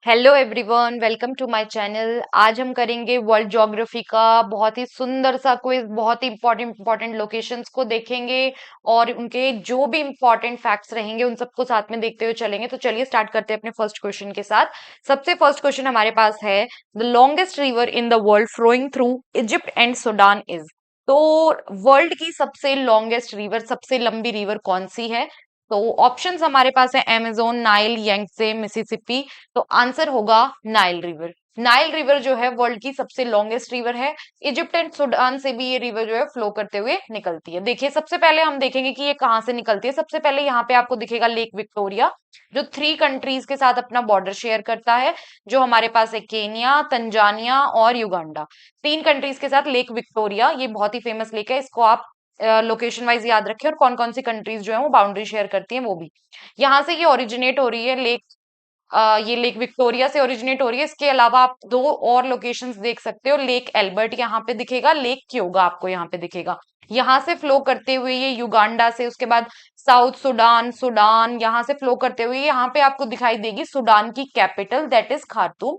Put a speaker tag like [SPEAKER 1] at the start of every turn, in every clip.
[SPEAKER 1] Hello everyone, welcome to my channel. आज हम करेंगे वर्ल्ड ज्योग्राफी का बहुत ही सुंदर सा क्विज। बहुत ही इंपॉर्टेंट लोकेशंस को देखेंगे और उनके जो भी इंपॉर्टेंट फैक्ट्स रहेंगे उन सबको साथ में देखते हुए चलेंगे। तो चलिए स्टार्ट करते हैं अपने फर्स्ट क्वेश्चन के साथ। सबसे फर्स्ट क्वेश्चन हमारे पास है, the longest river in the world flowing through Egypt and Sudan is. तो वर्ल्ड की सबसे लॉन्गेस्ट रिवर, सबसे लंबी रिवर कौन सी है? तो ऑप्शंस हमारे पास है अमेजोन, नाइल, यांगत्से, मिसिसिपी। तो आंसर होगा नाइल रिवर। नाइल रिवर जो है वर्ल्ड की सबसे लॉन्गेस्ट रिवर है। इजिप्ट एंड सूडान से भी ये रिवर जो है फ्लो करते हुए निकलती है। देखिए, सबसे पहले हम देखेंगे कि ये कहाँ से निकलती है। सबसे पहले यहाँ पे आपको दिखेगा लेक विक्टोरिया, जो 3 कंट्रीज के साथ अपना बॉर्डर शेयर करता है। जो हमारे पास है केनिया, तंजानिया और युगांडा। 3 कंट्रीज के साथ लेक विक्टोरिया, ये बहुत ही फेमस लेक है। इसको आप लोकेशन वाइज याद रखें, और कौन कौन सी कंट्रीज जो है वो बाउंड्री शेयर करती हैं वो भी। यहाँ से ये ओरिजिनेट हो रही है लेक। ये लेक विक्टोरिया से ओरिजिनेट हो रही है। इसके अलावा आप 2 और लोकेशंस देख सकते हो। लेक एल्बर्ट यहाँ पे दिखेगा, लेक क्योगा आपको यहाँ पे दिखेगा। यहाँ से फ्लो करते हुए ये युगांडा से, उसके बाद साउथ सुडान, सुडान यहाँ से फ्लो करते हुए यहाँ पे आपको दिखाई देगी सुडान की कैपिटल, दैट इज खार्तूम।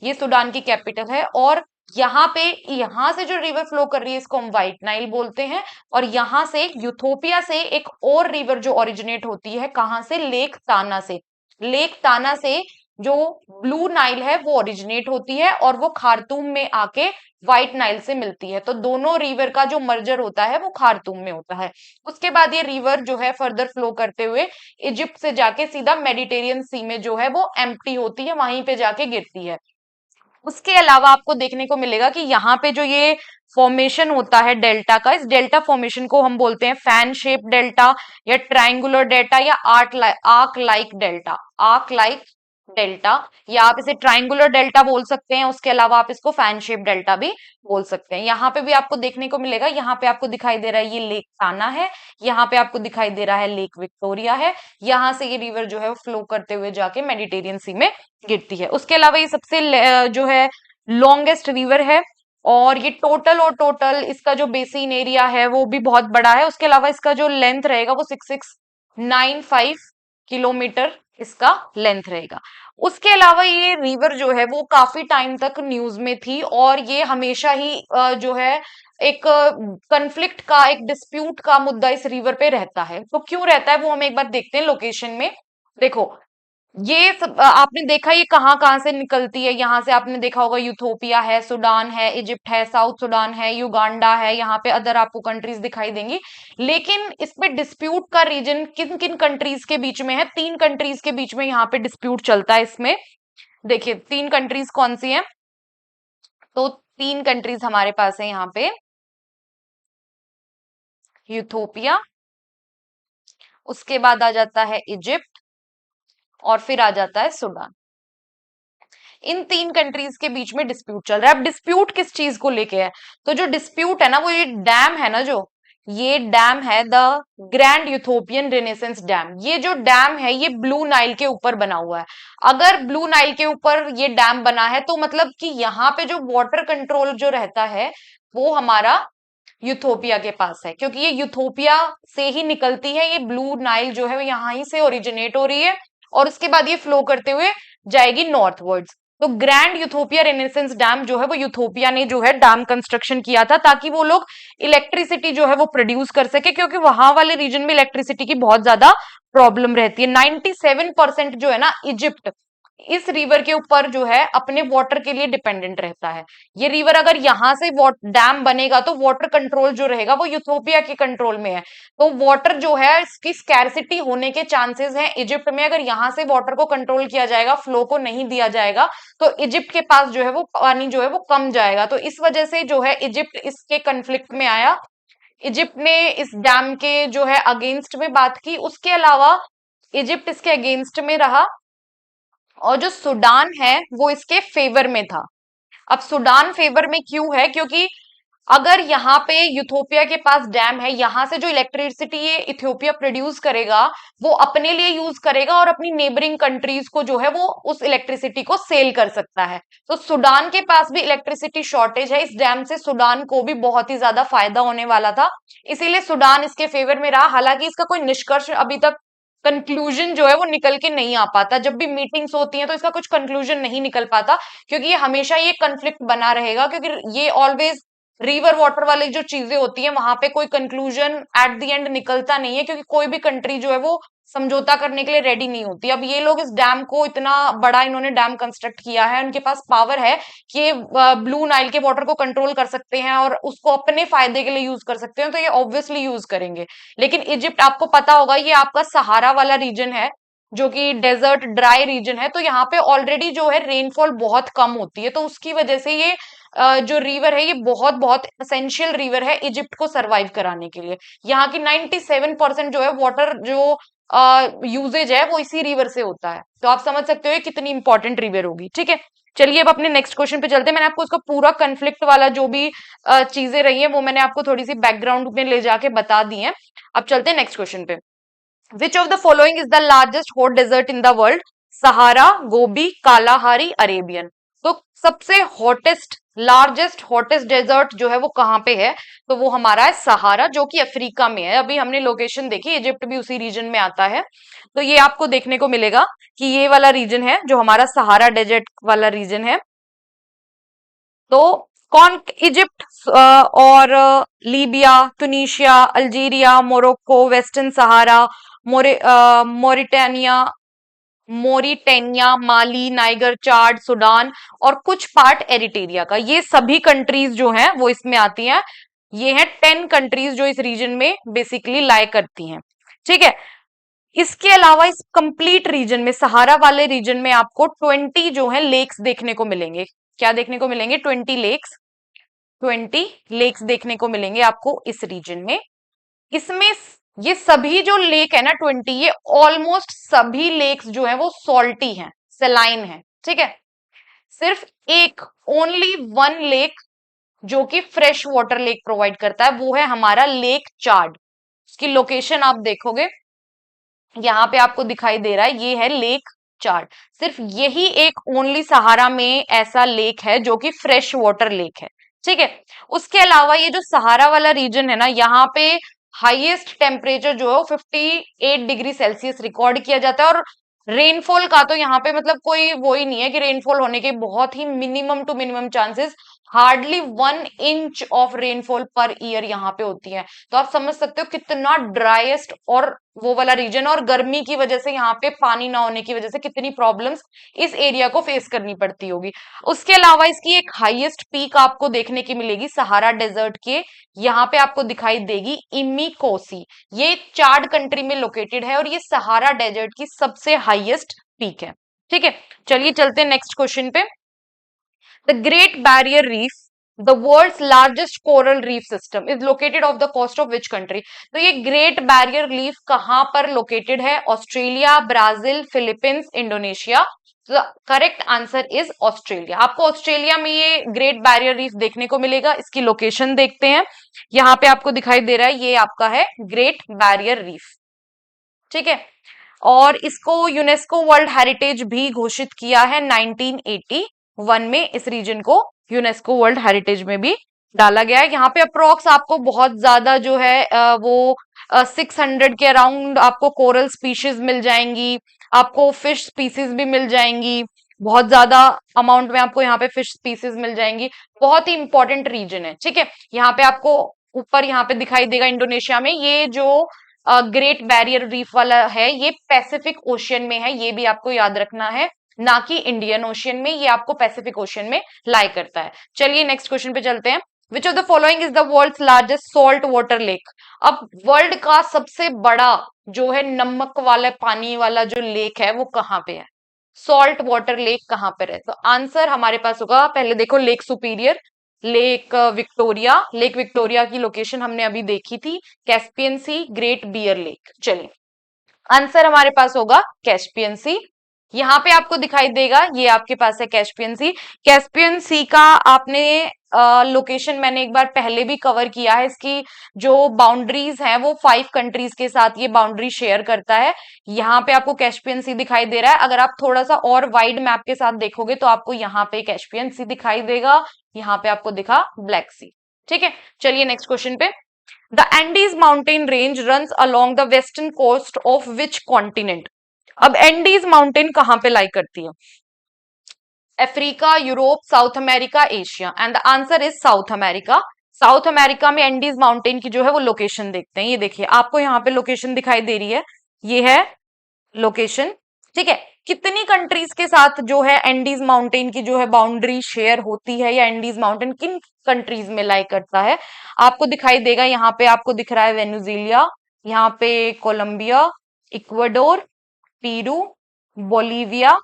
[SPEAKER 1] ये सुडान की कैपिटल है। और यहाँ पे, यहाँ से जो रिवर फ्लो कर रही है इसको हम व्हाइट नाइल बोलते हैं। और यहाँ से यूथोपिया से एक और रिवर जो ओरिजिनेट होती है, कहाँ से? लेक ताना से। लेक ताना से जो ब्लू नाइल है वो ओरिजिनेट होती है और वो खार्तूम में आके व्हाइट नाइल से मिलती है। तो दोनों रिवर का जो मर्जर होता है वो खार्तूम में होता है। उसके बाद ये रिवर जो है फर्दर फ्लो करते हुए इजिप्ट से जाके सीधा मेडिटेरियन सी में जो है वो एम्प्टी होती है, वहीं पे जाके गिरती है। उसके अलावा आपको देखने को मिलेगा कि यहाँ पे जो ये फॉर्मेशन होता है डेल्टा का, इस डेल्टा फॉर्मेशन को हम बोलते हैं फैन शेप डेल्टा, या ट्राइंगुलर डेल्टा, या arc like delta. Arc like delta, या आप इसे ट्राइंगुलर डेल्टा बोल सकते हैं। उसके अलावा आप इसको फैन शेप डेल्टा भी बोल सकते हैं। यहाँ पे भी आपको देखने को मिलेगा, यहाँ पे आपको दिखाई दे रहा है ये लेक ताना है, यहाँ पे आपको दिखाई दे रहा है लेक विक्टोरिया है। यहाँ से ये रिवर जो है फ्लो करते हुए जाके मेडिटेरियन सी में गिरती है। उसके अलावा ये सबसे जो है लॉन्गेस्ट रिवर है। और ये टोटल इसका जो बेसिन एरिया है वो भी बहुत बड़ा है। उसके अलावा इसका जो लेंथ रहेगा वो 6695 किलोमीटर इसका लेंथ रहेगा। उसके अलावा ये रिवर जो है वो काफी टाइम तक न्यूज में थी, और ये हमेशा ही जो है एक कंफ्लिक्ट का, एक डिस्प्यूट का मुद्दा इस रिवर पे रहता है। तो क्यों रहता है वो हम एक बार देखते हैं लोकेशन में। देखो, ये सब आपने देखा ये कहाँ कहाँ से निकलती है। यहाँ से आपने देखा होगा यूथोपिया है, सूडान है, इजिप्ट है, साउथ सूडान है, युगांडा है। यहाँ पे अदर आपको कंट्रीज दिखाई देंगी। लेकिन इसमें डिस्प्यूट का रीजन किन किन कंट्रीज के बीच में है? 3 कंट्रीज के बीच में यहाँ पे डिस्प्यूट चलता है इसमें। देखिए 3 कंट्रीज कौन सी हैं? तो 3 कंट्रीज हमारे पास है यहाँ पे, यूथोपिया, उसके बाद आ जाता है इजिप्ट, और फिर आ जाता है सूडान। इन 3 कंट्रीज के बीच में डिस्प्यूट चल रहा है। अब डिस्प्यूट किस चीज को लेके है? तो जो डिस्प्यूट है ना, वो ये डैम है ना, जो ये डैम है the grand Ethiopian renaissance dam. ये जो डैम है ये ब्लू नाइल के ऊपर बना हुआ है। अगर ब्लू नाइल के ऊपर ये डैम बना है तो मतलब कि यहाँ पे जो वाटर कंट्रोल जो रहता है वो हमारा यूथोपिया के पास है, क्योंकि ये यूथोपिया से ही निकलती है। ये ब्लू नाइल जो है वो यहाँ ही से ओरिजिनेट हो रही है, और उसके बाद ये फ्लो करते हुए जाएगी नॉर्थवर्ड्स। तो ग्रैंड यूथोपिया रेनेसेंस डैम जो है वो यूथोपिया ने जो है डैम कंस्ट्रक्शन किया था, ताकि वो लोग इलेक्ट्रिसिटी जो है वो प्रोड्यूस कर सके, क्योंकि वहां वाले रीजन में इलेक्ट्रिसिटी की बहुत ज्यादा प्रॉब्लम रहती है। 97% जो है ना इजिप्ट इस रिवर के ऊपर जो है अपने वाटर के लिए डिपेंडेंट रहता है। ये रिवर अगर यहाँ से डैम बनेगा तो वाटर कंट्रोल जो रहेगा वो यूथोपिया के कंट्रोल में है। तो वाटर जो है इसकी स्कैरसिटी होने के चांसेस हैं इजिप्ट में। अगर यहाँ से वाटर को कंट्रोल किया जाएगा, फ्लो को नहीं दिया जाएगा, तो इजिप्ट के पास जो है वो पानी जो है वो कम जाएगा। तो इस वजह से जो है इजिप्ट इसके कंफ्लिक्ट में आया। इजिप्ट ने इस डैम के जो है अगेंस्ट में बात की। उसके अलावा इजिप्ट इसके अगेंस्ट में रहा, और जो सूडान है वो इसके फेवर में था। अब सूडान फेवर में क्यों है? क्योंकि अगर यहाँ पे यूथोपिया के पास डैम है, यहाँ से जो इलेक्ट्रिसिटी ये इथियोपिया प्रोड्यूस करेगा वो अपने लिए यूज करेगा, और अपनी नेबरिंग कंट्रीज को जो है वो उस इलेक्ट्रिसिटी को सेल कर सकता है। तो सूडान के पास भी इलेक्ट्रिसिटी शॉर्टेज है। इस डैम से सूडान को भी बहुत ही ज्यादा फायदा होने वाला था, इसीलिए सूडान इसके फेवर में रहा। हालांकि इसका कोई निष्कर्ष अभी तक कंक्लूजन जो है वो निकल के नहीं आ पाता। जब भी मीटिंग्स होती हैं तो इसका कुछ कंक्लूजन नहीं निकल पाता, क्योंकि ये हमेशा ये कन्फ्लिक्ट बना रहेगा, क्योंकि ये ऑलवेज रिवर वाटर वाली जो चीजें होती हैं वहां पे कोई कंक्लूजन एट द एंड निकलता नहीं है, क्योंकि कोई भी कंट्री जो है वो समझौता करने के लिए रेडी नहीं होती। अब ये लोग इस डैम को, इतना बड़ा इन्होंने डैम कंस्ट्रक्ट किया है, उनके पास पावर है कि ये ब्लू नाइल के वाटर को कंट्रोल कर सकते हैं और उसको अपने फायदे के लिए यूज कर सकते हैं, तो ये ऑब्वियसली यूज करेंगे। लेकिन इजिप्ट, आपको पता होगा, ये आपका सहारा वाला रीजन है, जो कि डेजर्ट ड्राई रीजन है, तो यहाँ पे ऑलरेडी जो है रेनफॉल बहुत कम होती है, तो उसकी वजह से ये जो रिवर है ये बहुत बहुत एसेंशियल रिवर है इजिप्ट को सरवाइव कराने के लिए। यहाँ की 97% जो है वाटर जो यूजेज है वो इसी रिवर से होता है, तो आप समझ सकते हो ये कितनी इंपॉर्टेंट रिवर होगी। ठीक है, चलिए अब अपने नेक्स्ट क्वेश्चन पे चलते हैं। मैंने आपको उसका पूरा कन्फ्लिक्ट वाला जो भी चीजें रही है वो मैंने आपको थोड़ी सी बैकग्राउंड में ले जाके बता दी है। अब चलते हैं नेक्स्ट क्वेश्चन पे। Which of the following is the largest hot desert in the world? Sahara, Gobi, Kalahari, Arabian. तो सबसे हॉटेस्ट, लार्जेस्ट हॉटेस्ट डेजर्ट जो है वो कहाँ पे है? तो वो हमारा है सहारा, जो कि अफ्रीका में है। अभी हमने लोकेशन देखी, इजिप्ट भी उसी रीजन में आता है, तो ये आपको देखने को मिलेगा कि ये वाला रीजन है जो हमारा सहारा डेजर्ट वाला रीजन है। तो कौन, इजिप्ट और लीबिया, तुनिशिया, अल्जीरिया, मोरक्को, वेस्टर्न सहारा, मोरिटानिया, मोरिटेनिया, माली, नाइगर, चाड, सूडान और कुछ पार्ट एरिटेरिया का, ये सभी कंट्रीज जो हैं वो इसमें आती हैं। ये हैं 10 कंट्रीज जो इस रीजन में बेसिकली लाई करती हैं। ठीक है, इसके अलावा इस कंप्लीट रीजन में, सहारा वाले रीजन में आपको 20 जो है लेक्स देखने को मिलेंगे। क्या देखने को मिलेंगे? 20 लेक्स, 20 लेक्स देखने को मिलेंगे आपको इस रीजन में। इसमें ये सभी जो लेक है ना 20, ये ऑलमोस्ट सभी लेक्स जो है वो सॉल्टी हैं, सेलाइन है। ठीक है, सिर्फ एक, ओनली वन लेक जो कि फ्रेश वाटर लेक प्रोवाइड करता है वो है हमारा लेक चाड। उसकी लोकेशन आप देखोगे यहाँ पे आपको दिखाई दे रहा है, ये है लेक चाड। सिर्फ यही एक ओनली सहारा में ऐसा लेक है जो कि फ्रेश वाटर लेक है। ठीक है, उसके अलावा ये जो सहारा वाला रीजन है ना, यहाँ पे हाईएस्ट टेम्परेचर जो है वो 58 डिग्री सेल्सियस रिकॉर्ड किया जाता है, और रेनफॉल का तो यहाँ पे मतलब कोई वो ही नहीं है कि रेनफॉल होने के, बहुत ही minimum to minimum chances, hardly 1 inch of rainfall per year यहाँ पे होती है। तो आप समझ सकते हो कितना ड्राइएस्ट और वो वाला रीजन, और गर्मी की वजह से यहाँ पे पानी ना होने की वजह से कितनी प्रॉब्लम्स इस एरिया को फेस करनी पड़ती होगी। उसके अलावा इसकी एक हाईएस्ट पीक आपको देखने की मिलेगी सहारा डेजर्ट के, यहाँ पे आपको दिखाई देगी इमी कोसी। ये चाड कंट्री में लोकेटेड है और ये सहारा डेजर्ट की सबसे हाईएस्ट पीक है। ठीक है, चलिए चलते हैं नेक्स्ट क्वेश्चन पे। The great barrier reef, the world's largest coral reef system, is located off the coast of which country? तो ये ग्रेट बैरियर रीफ कहां पर लोकेटेड है? Australia, Brazil, Philippines, Indonesia. Correct answer is Australia. आपको Australia में ये great barrier reef देखने को मिलेगा। इसकी लोकेशन देखते हैं, यहाँ पे आपको दिखाई दे रहा है, ये आपका है ग्रेट बैरियर रीफ। ठीक है, और इसको यूनेस्को वर्ल्ड हेरिटेज भी घोषित किया है 1981 में। इस रीजन को यूनेस्को वर्ल्ड हेरिटेज में भी डाला गया है। यहाँ पे अप्रोक्स आपको बहुत ज्यादा जो है वो 600 के अराउंड आपको कोरल स्पीशीज मिल जाएंगी, आपको फिश स्पीसीज भी मिल जाएंगी, बहुत ज्यादा अमाउंट में आपको यहाँ पे फिश स्पीसीज मिल जाएंगी। बहुत ही इंपॉर्टेंट रीजन है। ठीक है, यहाँ पे आपको ऊपर यहाँ पे दिखाई देगा इंडोनेशिया में, ये जो ग्रेट बैरियर रीफ वाला है ये पैसिफिक ओशियन में है, ये भी आपको याद रखना है, ना कि इंडियन ओशियन में, ये आपको पैसिफिक ओशियन में लाई करता है। चलिए नेक्स्ट क्वेश्चन पे चलते हैं। Which of the following is the world's largest salt water lake? अब वर्ल्ड का सबसे बड़ा जो है नमक वाला पानी वाला जो लेक है वो कहाँ पे है? सॉल्ट वाटर लेक कहाँ पर है? तो आंसर हमारे पास होगा, पहले देखो, lake superior, lake Victoria. Lake Victoria की लोकेशन हमने अभी देखी थी, कैस्पियन सी, ग्रेट बियर लेक। चलिए आंसर हमारे पास होगा कैस्पियन सी। यहाँ पे आपको दिखाई देगा, ये आपके पास है कैस्पियन सी। कैस्पियन सी का आपने लोकेशन मैंने एक बार पहले भी कवर किया है। इसकी जो बाउंड्रीज हैं वो 5 कंट्रीज के साथ ये बाउंड्री शेयर करता है। यहाँ पे आपको कैस्पियन सी दिखाई दे रहा है। अगर आप थोड़ा सा और वाइड मैप के साथ देखोगे तो आपको यहाँ पे कैस्पियन सी दिखाई देगा, यहाँ पे आपको दिखा ब्लैक सी। ठीक है, चलिए नेक्स्ट क्वेश्चन पे। The Andes mountain range runs along the western coast of which continent. अब एंडीज माउंटेन कहां पे लाई करती है? Africa, Europe, South America, Asia, and the answer is South America. South America में एंडीज माउंटेन की जो है वो लोकेशन देखते हैं। ये देखिए आपको यहाँ पे लोकेशन दिखाई दे रही है, ये है लोकेशन। ठीक है, कितनी कंट्रीज के साथ जो है एंडीज माउंटेन की जो है बाउंड्री शेयर होती है, या एंडीज माउंटेन किन कंट्रीज में लाई करता है? आपको दिखाई देगा, यहाँ पे आपको दिख रहा है वेनेजुएला, यहाँ पे कोलंबिया, इक्वाडोर, पीरू, बोलीविया,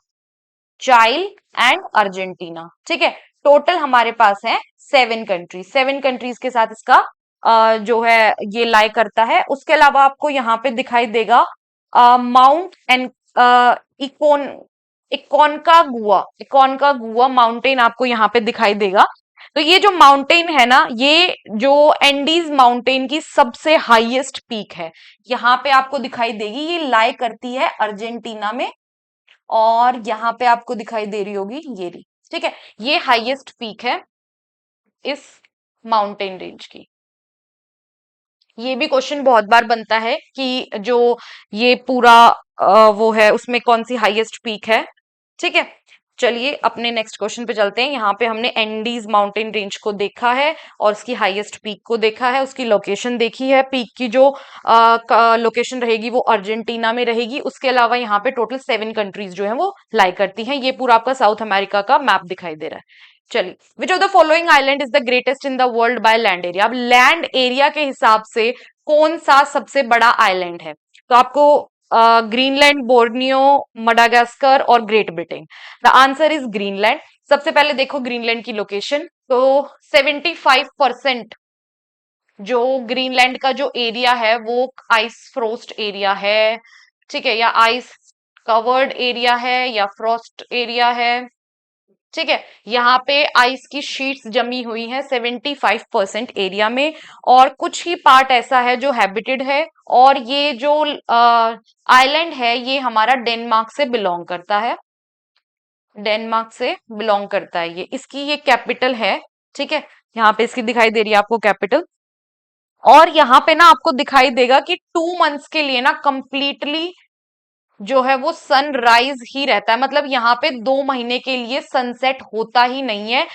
[SPEAKER 1] चाइल एंड अर्जेंटीना। ठीक है, टोटल हमारे पास है 7 कंट्रीज। 7 कंट्रीज के साथ इसका जो है ये लाई करता है। उसके अलावा आपको यहाँ पे दिखाई देगा माउंट एंड इकोन इकोनका गुआ माउंटेन आपको यहाँ पे दिखाई देगा। तो ये जो माउंटेन है ना, ये जो एंडीज माउंटेन की सबसे हाईएस्ट पीक है, यहाँ पे आपको दिखाई देगी। ये लाई करती है अर्जेंटीना में, और यहाँ पे आपको दिखाई दे रही होगी ये रही। ठीक है, ये हाईएस्ट पीक है इस माउंटेन रेंज की। ये भी क्वेश्चन बहुत बार बनता है कि जो ये पूरा वो है उसमें कौन सी हाईएस्ट पीक है। ठीक है, चलिए अपने नेक्स्ट क्वेश्चन पे चलते हैं। यहाँ पे हमने एंडीज माउंटेन रेंज को देखा है और उसकी हाईएस्ट पीक को देखा है, उसकी लोकेशन देखी है। पीक की जो लोकेशन रहेगी वो अर्जेंटीना में रहेगी। उसके अलावा यहाँ पे टोटल 7 कंट्रीज जो है वो लाई करती हैं। ये पूरा आपका साउथ अमेरिका का मैप दिखाई दे रहा है। चलिए, विच of the following island is the greatest in the world by land area? अब लैंड एरिया के हिसाब से कौन सा सबसे बड़ा आइलैंड है? तो आपको ग्रीनलैंड, बोर्नियो, मडागास्कर और great Britain. The answer is Greenland. सबसे पहले देखो ग्रीनलैंड की लोकेशन। तो 75% जो ग्रीनलैंड का जो एरिया है वो आइस फ्रोस्ट एरिया है। ठीक है, या आइस कवर्ड एरिया है या फ्रॉस्ट एरिया है। ठीक है, यहाँ पे आइस की शीट्स जमी हुई हैं 75% एरिया में, और कुछ ही पार्ट ऐसा है जो हैबिटेड है। और ये जो आइलैंड है ये हमारा डेनमार्क से बिलोंग करता है। डेनमार्क से बिलोंग करता है ये। इसकी ये कैपिटल है। ठीक है, यहाँ पे इसकी दिखाई दे रही है आपको कैपिटल। और यहाँ पे ना आपको दिखाई देगा कि 2 मंथ्स के लिए ना कंप्लीटली जो है वो सनराइज ही रहता है। मतलब यहाँ पे 2 महीने के लिए सनसेट होता ही नहीं है।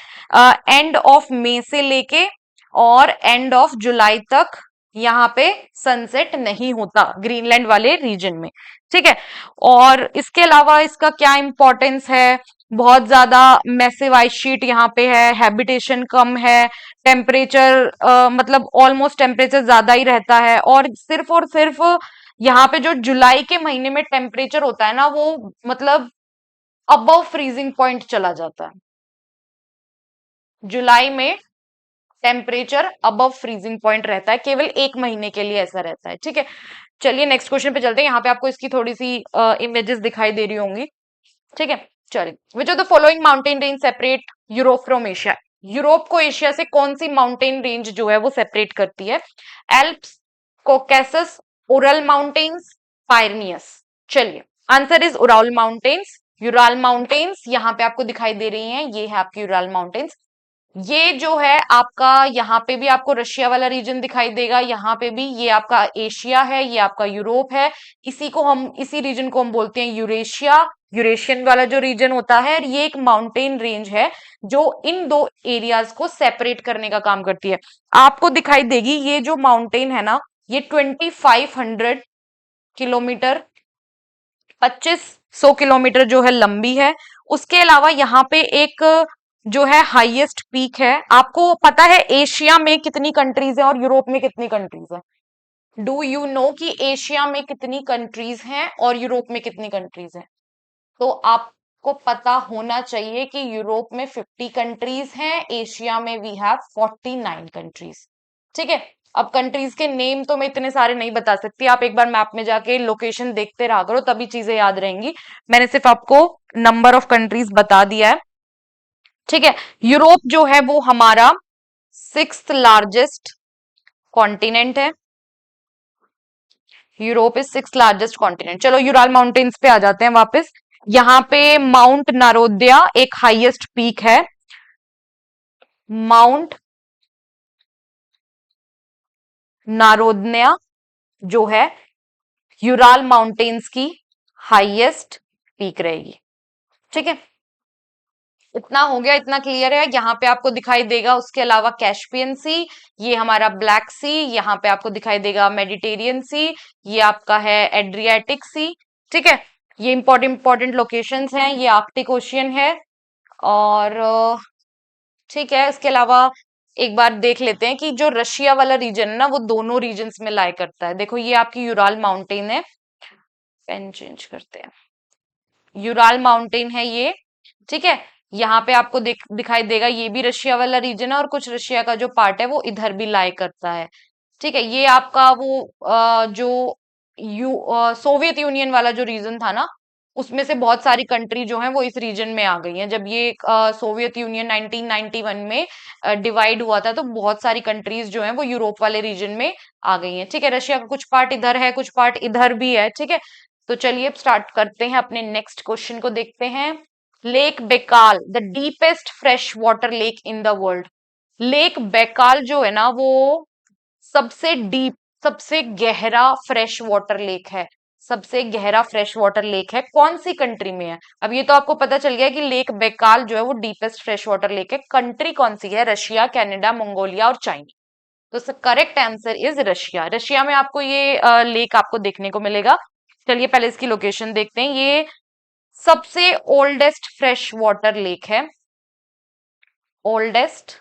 [SPEAKER 1] एंड ऑफ मई से लेके और एंड ऑफ जुलाई तक यहाँ पे सनसेट नहीं होता ग्रीनलैंड वाले रीजन में। ठीक है, और इसके अलावा इसका क्या इंपॉर्टेंस है? बहुत ज्यादा मैसिव आइस शीट यहाँ पे है, हैबिटेशन कम है, टेम्परेचर मतलब ऑलमोस्ट टेम्परेचर ज्यादा ही रहता है, और सिर्फ यहाँ पे जो जुलाई के महीने में टेम्परेचर होता है ना वो मतलब अबव फ्रीजिंग पॉइंट चला जाता है। जुलाई में टेम्परेचर अबव फ्रीजिंग पॉइंट रहता है, केवल 1 महीने के लिए ऐसा रहता है। ठीक है, चलिए नेक्स्ट क्वेश्चन पे चलते हैं। यहाँ पे आपको इसकी थोड़ी सी इमेजेस दिखाई दे रही होंगी। ठीक है, चलिए, विच of the following mountain range separate Europe from Asia? Europe को एशिया से कौन सी माउंटेन रेंज जो है वो सेपरेट करती है? Alps, Caucasus, Ural mountains, Pyrenees. चलिए, answer is Ural mountains. Ural mountains यहाँ पे आपको दिखाई दे रही हैं, ये है आपकी यूराल माउंटेन्स। ये जो है आपका, यहाँ पे भी आपको रशिया वाला रीजन दिखाई देगा, यहाँ पे भी ये आपका एशिया है, ये आपका यूरोप है। इसी रीजन को हम बोलते हैं यूरेशिया। यूरेशियन वाला जो रीजन होता है, ये एक माउंटेन रेंज है जो इन दो एरियाज को सेपरेट करने का काम करती है। आपको दिखाई देगी ये जो माउंटेन है ना, ये 2500 किलोमीटर, 2500 किलोमीटर जो है लंबी है। उसके अलावा यहाँ पे एक जो है हाईएस्ट पीक है। आपको पता है एशिया में कितनी कंट्रीज है और यूरोप में कितनी कंट्रीज है? डू यू नो कि एशिया में कितनी कंट्रीज हैं और यूरोप में कितनी कंट्रीज हैं? तो आपको पता होना चाहिए कि यूरोप में 50 कंट्रीज हैं, एशिया में वी हैव 49 कंट्रीज। ठीक है, अब कंट्रीज के नेम तो मैं इतने सारे नहीं बता सकती, आप एक बार मैप में जाके लोकेशन देखते रहा करो, तभी चीजें याद रहेंगी। मैंने सिर्फ आपको नंबर ऑफ कंट्रीज बता दिया है। ठीक है, यूरोप जो है वो हमारा 6th लार्जेस्ट कॉन्टिनेंट है। Europe is 6th largest continent. चलो यूराल माउंटेन्स पे आ जाते हैं वापस। यहाँ पे माउंट नारोदिया एक हाईएस्ट पीक है। माउंट नारोदना जो है यूराल माउंटेन्स की हाईएस्ट पीक रहेगी। ठीक है, इतना हो गया, इतना क्लियर है। यहाँ पे आपको दिखाई देगा उसके अलावा कैस्पियन सी, ये हमारा ब्लैक सी, यहाँ पे आपको दिखाई देगा मेडिटेरियन सी, ये आपका है एड्रियाटिक सी। ठीक है, ये इंपॉर्टेंट इंपॉर्टेंट लोकेशंस हैं, ये आर्कटिक ओशियन है। और ठीक है, इसके अलावा एक बार देख लेते हैं कि जो रशिया वाला रीजन है ना, वो दोनों रीजन्स में लाई करता है। देखो ये आपकी यूराल माउंटेन है, पेन चेंज करते हैं, यूराल माउंटेन है ये। ठीक है, यहाँ पे आपको दिखाई देगा ये भी रशिया वाला रीजन है, और कुछ रशिया का जो पार्ट है वो इधर भी लाई करता है। ठीक है, ये आपका वो जो सोवियत यूनियन वाला जो रीजन था ना, उसमें से बहुत सारी कंट्री जो है वो इस रीजन में आ गई हैं। जब ये सोवियत यूनियन 1991 में डिवाइड हुआ था, तो बहुत सारी कंट्रीज जो हैं वो यूरोप वाले रीजन में आ गई हैं। ठीक है, रशिया का कुछ पार्ट इधर है, कुछ पार्ट इधर भी है। ठीक है, तो चलिए अब स्टार्ट करते हैं, अपने नेक्स्ट क्वेश्चन को देखते हैं। Lake Baikal, the deepest fresh water lake in the world. Lake Baikal जो है ना, वो सबसे डीप, सबसे गहरा फ्रेश वाटर लेक है। सबसे गहरा फ्रेश वाटर लेक है, कौन सी कंट्री में है? अब ये तो आपको पता चल गया कि लेक बेकाल जो है वो डीपेस्ट फ्रेश वाटर लेक है। कंट्री कौन सी है? रशिया, कनाडा, मंगोलिया और चाइना। तो correct answer is Russia. Russia में आपको ये लेक आपको देखने को मिलेगा। चलिए पहले इसकी लोकेशन देखते हैं। ये सबसे ओल्डेस्ट फ्रेश वाटर लेक है, oldest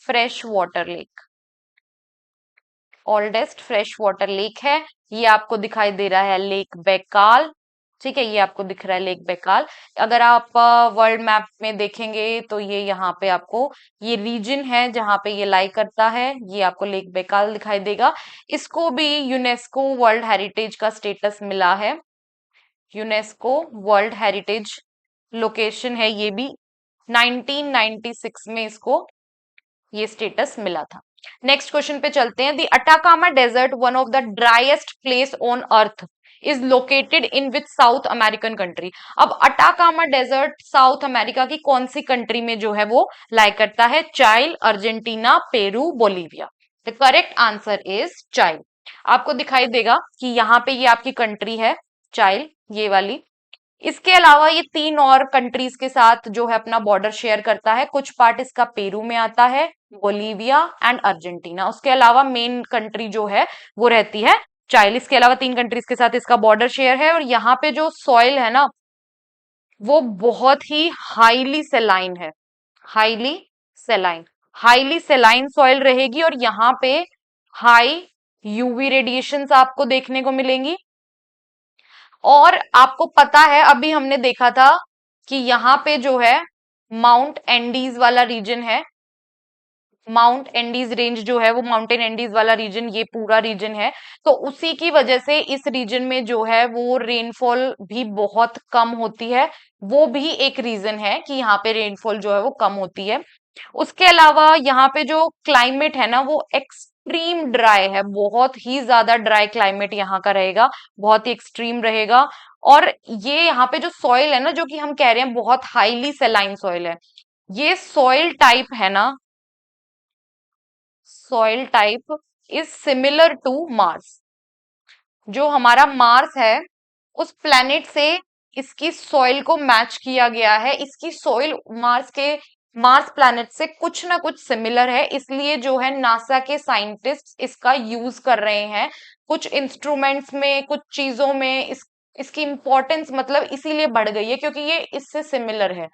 [SPEAKER 1] fresh water lake, oldest fresh water lake है। ये आपको दिखाई दे रहा है लेक बैकाल। ठीक है, ये आपको दिख रहा है लेक बैकाल। अगर आप वर्ल्ड मैप में देखेंगे तो ये यहाँ पे आपको ये रीजन है जहां पे ये लाई करता है, ये आपको लेक बैकाल दिखाई देगा। इसको भी यूनेस्को वर्ल्ड हेरिटेज का स्टेटस मिला है, यूनेस्को वर्ल्ड हेरिटेज लोकेशन है ये भी। 1996 में इसको ये स्टेटस मिला था। नेक्स्ट क्वेश्चन पे चलते हैं। The Atacama desert, one of the driest place on earth, is located in which South American country. अब अटाकामा डेजर्ट साउथ अमेरिका की कौन सी कंट्री में जो है वो लाई करता है? चाइल, Argentina, Peru, Bolivia. The correct answer is चाइल। आपको दिखाई देगा कि यहाँ पे ये आपकी कंट्री है चाइल, ये वाली। इसके अलावा ये तीन और कंट्रीज के साथ जो है अपना बॉर्डर शेयर करता है। कुछ पार्ट इसका पेरू में आता है, बोलीविया एंड अर्जेंटीना। उसके अलावा मेन कंट्री जो है वो रहती है चाइल। इसके अलावा तीन कंट्रीज के साथ इसका बॉर्डर शेयर है। और यहाँ पे जो सॉइल है ना, वो बहुत ही हाईली सेलाइन है, हाईली सेलाइन, हाईली सेलाइन सॉइल रहेगी। और यहाँ पे हाई यूवी रेडिएशंस आपको देखने को मिलेंगी। और आपको पता है अभी हमने देखा था कि यहाँ पे जो है माउंट एंडीज वाला रीजन है, माउंट एंडीज रेंज जो है वो माउंटेन एंडीज वाला रीजन, ये पूरा रीजन है। तो उसी की वजह से इस रीजन में जो है वो रेनफॉल भी बहुत कम होती है। वो भी एक रीजन है कि यहाँ पे रेनफॉल जो है वो कम होती है। उसके अलावा यहाँ पे जो क्लाइमेट है ना, वो एक्सट्रीम ड्राई है, बहुत ही ज्यादा ड्राई क्लाइमेट यहाँ का रहेगा, बहुत ही एक्सट्रीम रहेगा। और ये यहाँ पे जो सॉइल है ना, जो कि हम कह रहे हैं बहुत हाईली सेलाइन सॉइल है, ये सॉइल टाइप है ना, soil type is similar to Mars. जो हमारा मार्स है, उस प्लेनेट से इसकी सॉइल को मैच किया गया है। इसकी सॉइल मार्स प्लेनेट से कुछ ना कुछ सिमिलर है, इसलिए जो है नासा के साइंटिस्ट इसका यूज कर रहे हैं कुछ इंस्ट्रूमेंट्स में, कुछ चीजों में। इसकी इंपॉर्टेंस मतलब इसीलिए बढ़ गई है क्योंकि ये इससे सिमिलर है।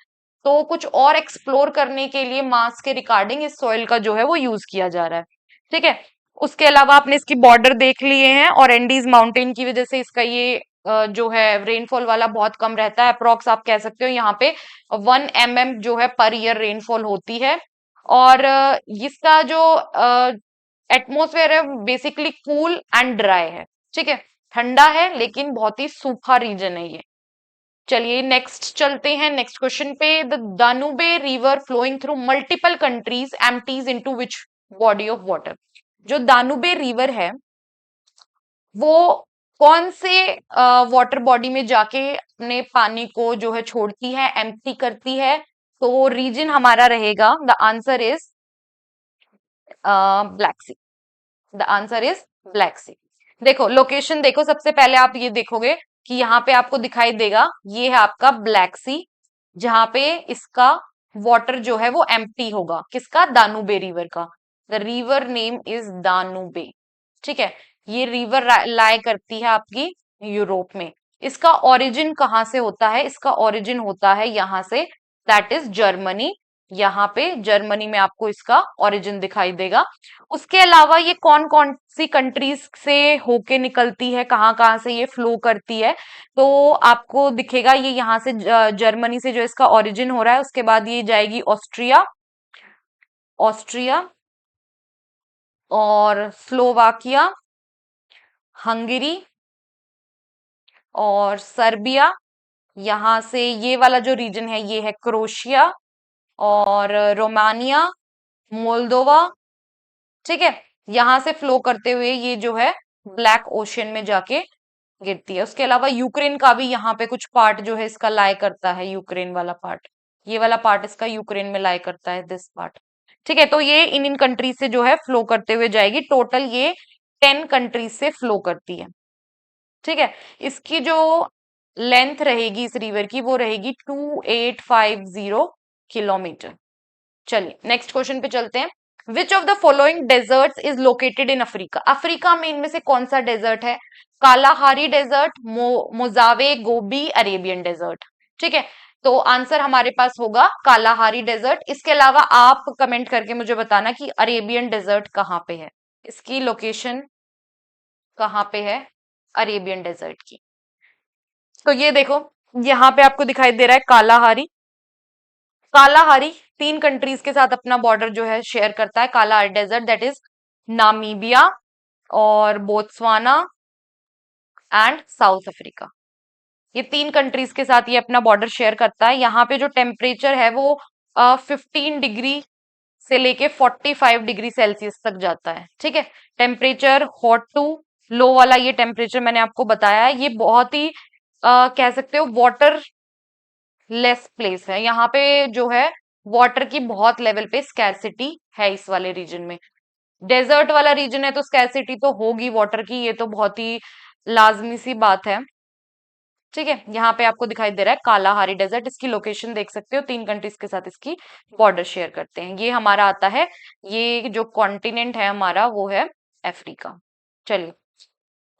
[SPEAKER 1] तो कुछ और एक्सप्लोर करने के लिए मार्स के रिगार्डिंग इस सॉइल का जो है वो यूज किया जा रहा है। ठीक है, उसके अलावा आपने इसकी बॉर्डर देख लिए हैं, और एंडीज माउंटेन की वजह से इसका ये जो है रेनफॉल वाला बहुत कम रहता है। अप्रोक्स आप कह सकते हो यहाँ पे 1 mm जो है पर ईयर रेनफॉल होती है। और इसका जो एटमोसफेयर है बेसिकली कूल एंड ड्राई है। ठीक है, ठंडा है लेकिन बहुत ही सूखा रीजन है ये। चलिए नेक्स्ट चलते हैं, नेक्स्ट क्वेश्चन पे। The Danube river flowing through multiple countries empties into which body of water. जो दानुबे रिवर है वो कौन से वाटर बॉडी में जाके अपने पानी को जो है छोड़ती है, एम्प्टी करती है? तो रीजन हमारा रहेगा, the answer is Black Sea. The answer is Black Sea. देखो लोकेशन, देखो सबसे पहले आप ये देखोगे कि यहाँ पे आपको दिखाई देगा, ये है आपका ब्लैक सी, जहां पे इसका वाटर जो है वो एम्प्टी होगा, किसका, दानुबे रिवर का। The river name is Danube. ठीक है, ये रिवर लाई करती है आपकी यूरोप में। इसका ओरिजिन कहाँ से होता है, इसका ओरिजिन होता है यहाँ से, दैट इज जर्मनी। यहाँ पे जर्मनी में आपको इसका ओरिजिन दिखाई देगा। उसके अलावा ये कौन कौन सी कंट्रीज से होके निकलती है, कहाँ कहाँ से ये फ्लो करती है, तो आपको दिखेगा ये यहाँ से जर्मनी से जो इसका ओरिजिन हो रहा है, उसके बाद ये जाएगी ऑस्ट्रिया, ऑस्ट्रिया और स्लोवाकिया, हंगरी और सर्बिया। यहाँ से ये वाला जो रीजन है ये है क्रोशिया और रोमानिया, मोल्दोवा। ठीक है, यहाँ से फ्लो करते हुए ये जो है ब्लैक ओशियन में जाके गिरती है। उसके अलावा यूक्रेन का भी यहाँ पे कुछ पार्ट जो है इसका लाई करता है, यूक्रेन वाला पार्ट, ये वाला पार्ट इसका यूक्रेन में लाई करता है, दिस पार्ट। ठीक है, तो ये इन कंट्रीज से जो है फ्लो करते हुए जाएगी। टोटल ये 10 कंट्रीज से फ्लो करती है। ठीक है, इसकी जो लेंथ रहेगी इस रिवर की वो रहेगी 2850 किलोमीटर। चलिए नेक्स्ट क्वेश्चन पे चलते हैं। Which of the following deserts is located in Africa. Africa में इनमें से कौन सा डेजर्ट है, कालाहारी डेजर्ट, मोजावे, गोबी, अरेबियन डेजर्ट। ठीक है, तो आंसर हमारे पास होगा कालाहारी डेजर्ट। इसके अलावा आप कमेंट करके मुझे बताना कि अरेबियन डेजर्ट कहाँ पे है, इसकी लोकेशन कहाँ पे है अरेबियन डेजर्ट की। तो ये देखो, यहाँ पे आपको दिखाई दे रहा है कालाहारी। कालाहारी 3 कंट्रीज के साथ अपना बॉर्डर जो है शेयर करता है, Kalahari desert, that is Namibia और बोत्सवाना एंड साउथ अफ्रीका। ये 3 कंट्रीज के साथ ये अपना बॉर्डर शेयर करता है। यहाँ पे जो टेम्परेचर है वो 15 डिग्री से लेके 45 डिग्री सेल्सियस तक जाता है। ठीक है, टेम्परेचर हॉट टू लो वाला ये टेम्परेचर मैंने आपको बताया है। ये बहुत ही कह सकते हो वाटर लेस प्लेस है। यहाँ पे जो है वाटर की बहुत लेवल पे स्कैरसिटी है इस वाले रीजन में। डेजर्ट वाला रीजन है तो स्कैरसिटी तो होगी वाटर की, ये तो बहुत ही लाजमी सी बात है। ठीक है, यहाँ पे आपको दिखाई दे रहा है कालाहारी डेजर्ट, इसकी लोकेशन देख सकते हो, 3 कंट्रीज के साथ इसकी बॉर्डर शेयर करते हैं। ये हमारा आता है, ये जो कॉन्टिनेंट है हमारा वो है अफ्रीका। चलिए,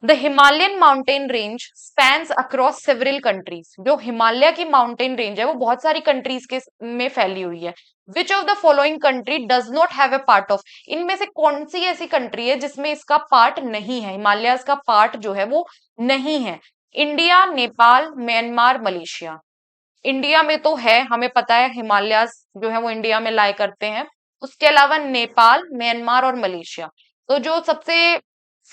[SPEAKER 1] the Himalayan mountain range spans across several countries. जो हिमालय की माउंटेन रेंज है वो बहुत सारी कंट्रीज के में फैली हुई है। विच of the following country does not have a part of. इनमें से कौन सी ऐसी कंट्री है जिसमें इसका पार्ट नहीं है, हिमालय का पार्ट जो है वो नहीं है। India, Nepal, Myanmar, Malaysia. India में तो है, हमें पता है हिमालय जो है वो इंडिया में लाई करते हैं। उसके अलावा नेपाल, म्यांमार और मलेशिया। तो जो सबसे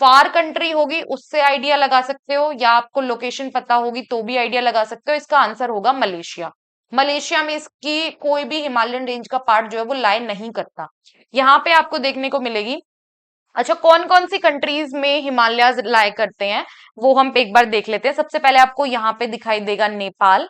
[SPEAKER 1] फार कंट्री होगी उससे आइडिया लगा सकते हो, या आपको लोकेशन पता होगी तो भी आइडिया लगा सकते हो। इसका आंसर होगा मलेशिया। मलेशिया में इसकी कोई भी हिमालयन रेंज का पार्ट जो है वो लाई नहीं करता। यहाँ पे आपको देखने को मिलेगी। अच्छा, कौन कौन सी कंट्रीज में हिमालय लाई करते हैं वो हम एक बार देख लेते हैं। सबसे पहले आपको यहाँ पे दिखाई देगा नेपाल।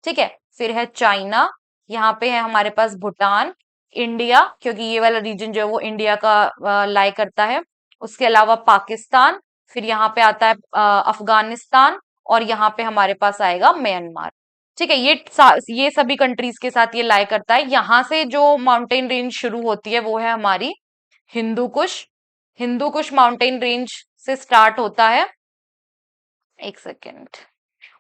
[SPEAKER 1] ठीक है, फिर है चाइना, यहाँ पे है हमारे पास भूटान, इंडिया, क्योंकि ये वाला रीजन जो है वो इंडिया का लाई करता है। उसके अलावा पाकिस्तान, फिर यहाँ पे आता है अफगानिस्तान और यहाँ पे हमारे पास आएगा म्यांमार। ठीक है, ये सभी कंट्रीज के साथ ये लाई करता है। यहाँ से जो माउंटेन रेंज शुरू होती है वो है हमारी हिंदू कुश। हिंदू कुश माउंटेन रेंज से स्टार्ट होता है, एक सेकेंड।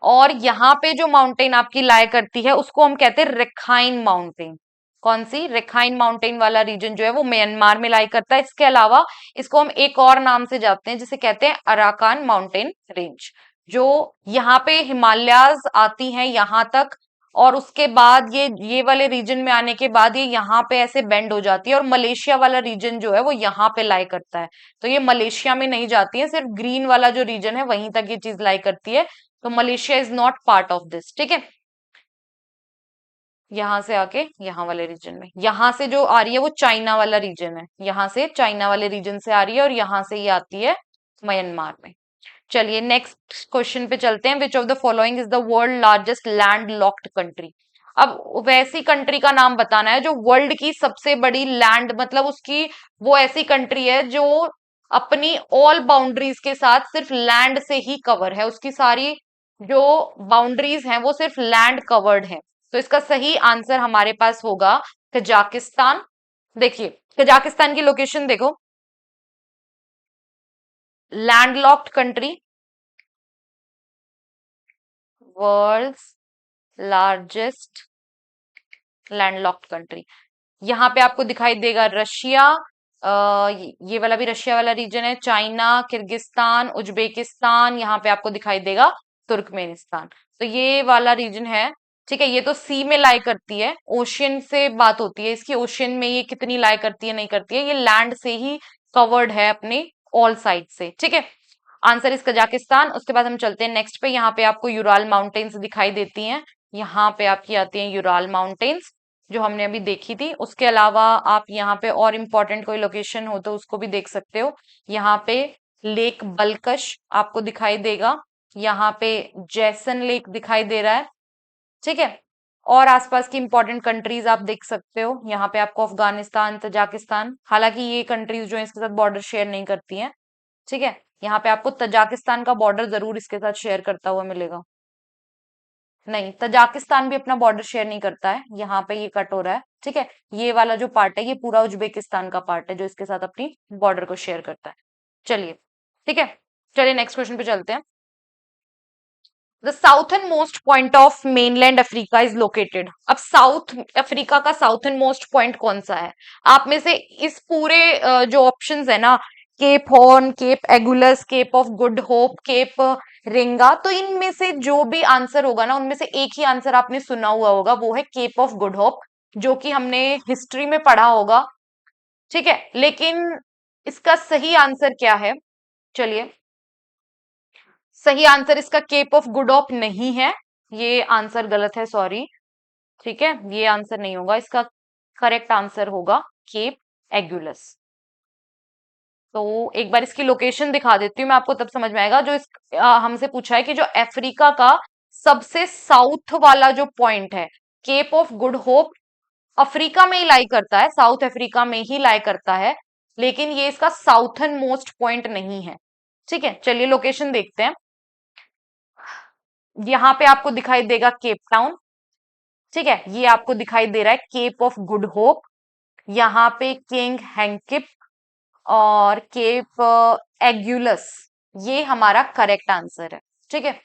[SPEAKER 1] और यहाँ पे जो माउंटेन आपकी लाई करती है उसको हम कहते हैं रेखाइन माउंटेन। कौन सी, रेखाइन माउंटेन वाला रीजन जो है वो म्यांमार में लाई करता है। इसके अलावा इसको हम एक और नाम से जानते हैं जिसे कहते हैं अराकान माउंटेन रेंज, जो यहाँ पे हिमालयाज आती हैं यहाँ तक, और उसके बाद ये वाले रीजन में आने के बाद ये यहाँ पे ऐसे बेंड हो जाती है, और मलेशिया वाला रीजन जो है वो यहाँ पे लाई करता है। तो ये मलेशिया में नहीं जाती है, सिर्फ ग्रीन वाला जो रीजन है वहीं तक ये चीज लाई करती है। तो Malaysia is not part of this. ठीक है, यहां से आके यहाँ वाले रीजन में, यहां से जो आ रही है वो चाइना वाला रीजन है, यहाँ से चाइना वाले रीजन से आ रही है और यहाँ से ये आती है म्यांमार में। चलिए नेक्स्ट क्वेश्चन पे चलते हैं। Which of the following is the world largest land locked country. अब वैसी कंट्री का नाम बताना है जो वर्ल्ड की सबसे बड़ी लैंड, मतलब उसकी वो ऐसी कंट्री है जो अपनी ऑल बाउंड्रीज के साथ सिर्फ लैंड से ही कवर है, उसकी सारी जो बाउंड्रीज हैं वो सिर्फ लैंड कवर्ड है। तो इसका सही आंसर हमारे पास होगा कजाकिस्तान। देखिए कजाकिस्तान की लोकेशन देखो, landlocked country, world's largest landlocked country. यहाँ पे आपको दिखाई देगा रशिया, ये वाला भी रशिया वाला रीजन है, चाइना, किर्गिस्तान, उज्बेकिस्तान, यहाँ पे आपको दिखाई देगा तुर्कमेनिस्तान। तो ये वाला रीजन है। ठीक है, ये तो सी में लाई करती है, ओशियन से बात होती है इसकी, ओशियन में ये कितनी लाई करती है नहीं करती है, ये लैंड से ही कवर्ड है अपने ऑल साइड से। ठीक है, आंसर इस कजाकिस्तान। उसके बाद हम चलते हैं नेक्स्ट पे, यहाँ पे आपको यूराल माउंटेन्स दिखाई देती हैं, यहाँ पे आपकी आती हैं यूराल माउंटेन्स जो हमने अभी देखी थी। उसके अलावा आप यहाँ पे और इम्पोर्टेंट कोई लोकेशन हो तो उसको भी देख सकते हो। यहाँ पे लेक बलकश आपको दिखाई देगा, यहाँ पे जैसन लेक दिखाई दे रहा है। ठीक है, और आसपास की इंपॉर्टेंट कंट्रीज आप देख सकते हो, यहाँ पे आपको अफगानिस्तान, तजाकिस्तान, हालांकि ये कंट्रीज जो है इसके साथ बॉर्डर शेयर नहीं करती हैं। ठीक है, यहाँ पे आपको तजाकिस्तान का बॉर्डर जरूर इसके साथ शेयर करता हुआ मिलेगा। नहीं, तजाकिस्तान भी अपना बॉर्डर शेयर नहीं करता है, यहाँ पे ये कट हो रहा है। ठीक है, ये वाला जो पार्ट है ये पूरा उज्बेकिस्तान का पार्ट है जो इसके साथ अपनी बॉर्डर को शेयर करता है। चलिए, ठीक है, चलिए नेक्स्ट क्वेश्चन पे चलते हैं। The southern most point of mainland Africa is located. अब साउथ अफ्रीका का साउथर्न मोस्ट पॉइंट कौन सा है? आप में से इस पूरे जो ऑप्शंस है ना, Cape Horn, Cape Agulhas, Cape of Good Hope, Cape Renga, तो इनमें से जो भी आंसर होगा ना उनमें से एक ही आंसर आपने सुना हुआ होगा, वो है केप ऑफ गुड होप, जो कि हमने हिस्ट्री में पढ़ा होगा। ठीक है, लेकिन इसका सही आंसर क्या है? चलिए, सही आंसर इसका केप ऑफ गुड होप नहीं है, ये आंसर गलत है, सॉरी। ठीक है, ये आंसर नहीं होगा इसका, करेक्ट आंसर होगा केप एगुलस। तो एक बार इसकी लोकेशन दिखा देती हूँ मैं आपको, तब समझ में आएगा। जो हमसे पूछा है कि जो अफ्रीका का सबसे साउथ वाला जो पॉइंट है, Cape of Good Hope, Africa में ही लाई करता है, साउथ अफ्रीका में ही लाई करता है, लेकिन ये इसका साउथर्न मोस्ट पॉइंट नहीं है। ठीक है, चलिए लोकेशन देखते हैं। यहाँ पे आपको दिखाई देगा केप टाउन। ठीक है, ये आपको दिखाई दे रहा है केप ऑफ गुड होप, यहाँ पे किंग हैंकिप और केप एग्युलस, ये हमारा करेक्ट आंसर है। ठीक है,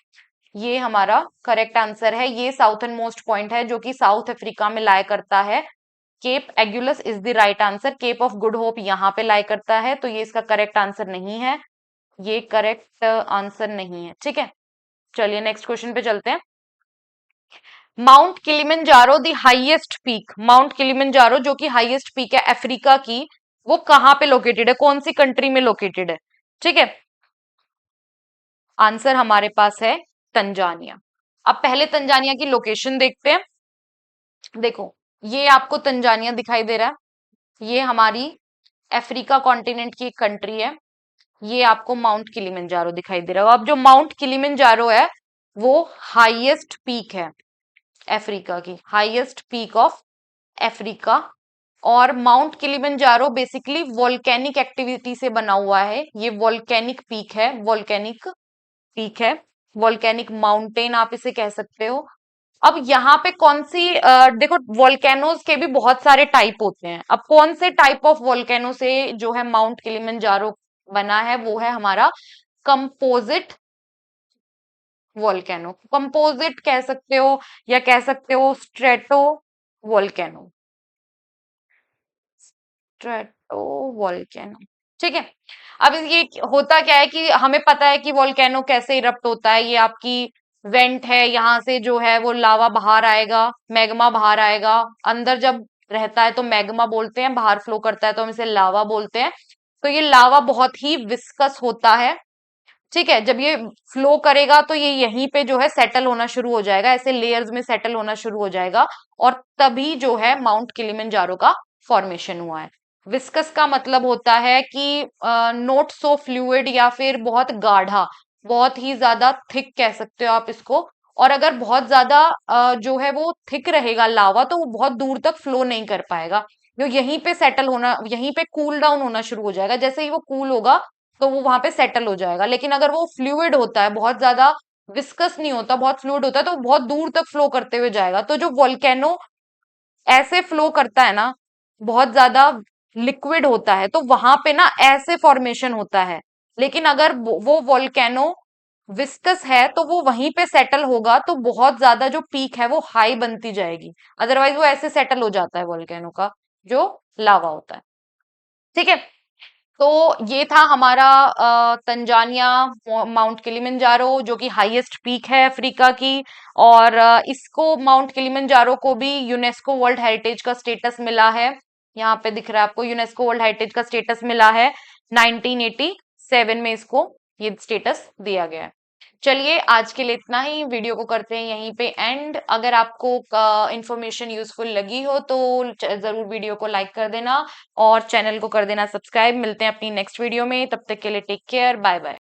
[SPEAKER 1] ये हमारा करेक्ट आंसर है, ये साउथर्न मोस्ट पॉइंट है जो कि साउथ अफ्रीका में लाई करता है। Cape Agulhas is the right answer, Cape of Good Hope यहाँ पे लाई करता है, तो ये इसका करेक्ट आंसर नहीं है, ये करेक्ट आंसर नहीं है। ठीक है, चलिए नेक्स्ट क्वेश्चन पे चलते हैं। Mount Kilimanjaro the highest peak, mount Kilimanjaro जो कि हाईएस्ट पीक है अफ्रीका की, वो कहाँ पे लोकेटेड है, कौन सी कंट्री में लोकेटेड है? ठीक है, आंसर हमारे पास है तंजानिया। अब पहले तंजानिया की लोकेशन देखते हैं। देखो, ये आपको तंजानिया दिखाई दे रहा है, ये हमारी अफ्रीका कॉन्टिनेंट की एक कंट्री है, ये आपको माउंट किलिमंजारो दिखाई दे रहा है। अब जो माउंट किलिमंजारो है वो हाईएस्ट पीक है अफ्रीका की, हाईएस्ट पीक ऑफ अफ्रीका। और mount Kilimanjaro basically volcanic activity से बना हुआ है, ये वोल्केनिक पीक है, वोल्केनिक पीक है, वोल्केनिक माउंटेन आप इसे कह सकते हो। अब यहाँ पे कौन सी देखो, वोल्केनोज के भी बहुत सारे टाइप होते हैं, अब कौन से टाइप ऑफ वोल्केनो से जो है माउंट किलिमंजारो बना है, वो है हमारा कंपोजिट वोल्केनो, कंपोजिट कह सकते हो या कह सकते हो स्ट्रेटो वोल्केनो, स्ट्रेटो वोल्केनो। ठीक है, अब ये होता क्या है कि हमें पता है कि वोल्केनो कैसे इरप्ट होता है, ये आपकी वेंट है, यहाँ से जो है वो लावा बाहर आएगा, मैग्मा बाहर आएगा, अंदर जब रहता है तो मैग्मा बोलते हैं, बाहर फ्लो करता है तो हम इसे लावा बोलते हैं। तो ये लावा बहुत ही विस्कस होता है। ठीक है, जब ये फ्लो करेगा तो ये यहीं पे जो है सेटल होना शुरू हो जाएगा, ऐसे लेयर्स में सेटल होना शुरू हो जाएगा, और तभी जो है माउंट किलिमंजारो का फॉर्मेशन हुआ है। विस्कस का मतलब होता है कि नॉट सो फ्लूइड, या फिर बहुत गाढ़ा, बहुत ही ज्यादा थिक कह सकते हो आप इसको। और अगर बहुत ज्यादा जो है वो थिक रहेगा लावा, तो वो बहुत दूर तक फ्लो नहीं कर पाएगा, जो यहीं पे सेटल होना, यहीं पे कूल डाउन होना शुरू हो जाएगा। जैसे ही वो कूल होगा तो वो वहां पे सेटल हो जाएगा। लेकिन अगर वो फ्लूइड होता है, बहुत ज्यादा विस्कस नहीं होता, बहुत फ्लूइड होता है, तो वो बहुत दूर तक फ्लो करते हुए जाएगा। तो जो वोल्केनो ऐसे फ्लो करता है ना, बहुत ज्यादा लिक्विड होता है, तो वहां पे ना ऐसे फॉर्मेशन होता है। लेकिन अगर वो वोल्केनो विस्कस है तो वो वहीं पे सेटल होगा, तो बहुत ज्यादा जो पीक है वो हाई बनती जाएगी। अदरवाइज वो ऐसे सेटल हो जाता है वोल्केनो का जो लावा होता है। ठीक है। तो ये था हमारा तंजानिया माउंट किलिमंजारो, जो कि हाईएस्ट पीक है अफ्रीका की। और इसको माउंट किलिमंजारो को भी यूनेस्को वर्ल्ड हेरिटेज का स्टेटस मिला है। यहाँ पे दिख रहा है आपको, यूनेस्को वर्ल्ड हेरिटेज का स्टेटस मिला है। 1987 में इसको ये स्टेटस दिया गया है। चलिए आज के लिए इतना ही, वीडियो को करते हैं यहीं पे एंड। अगर आपको इंफॉर्मेशन यूजफुल लगी हो तो जरूर वीडियो को लाइक कर देना और चैनल को कर देना सब्सक्राइब। मिलते हैं अपनी नेक्स्ट वीडियो में, तब तक के लिए टेक केयर, बाय बाय।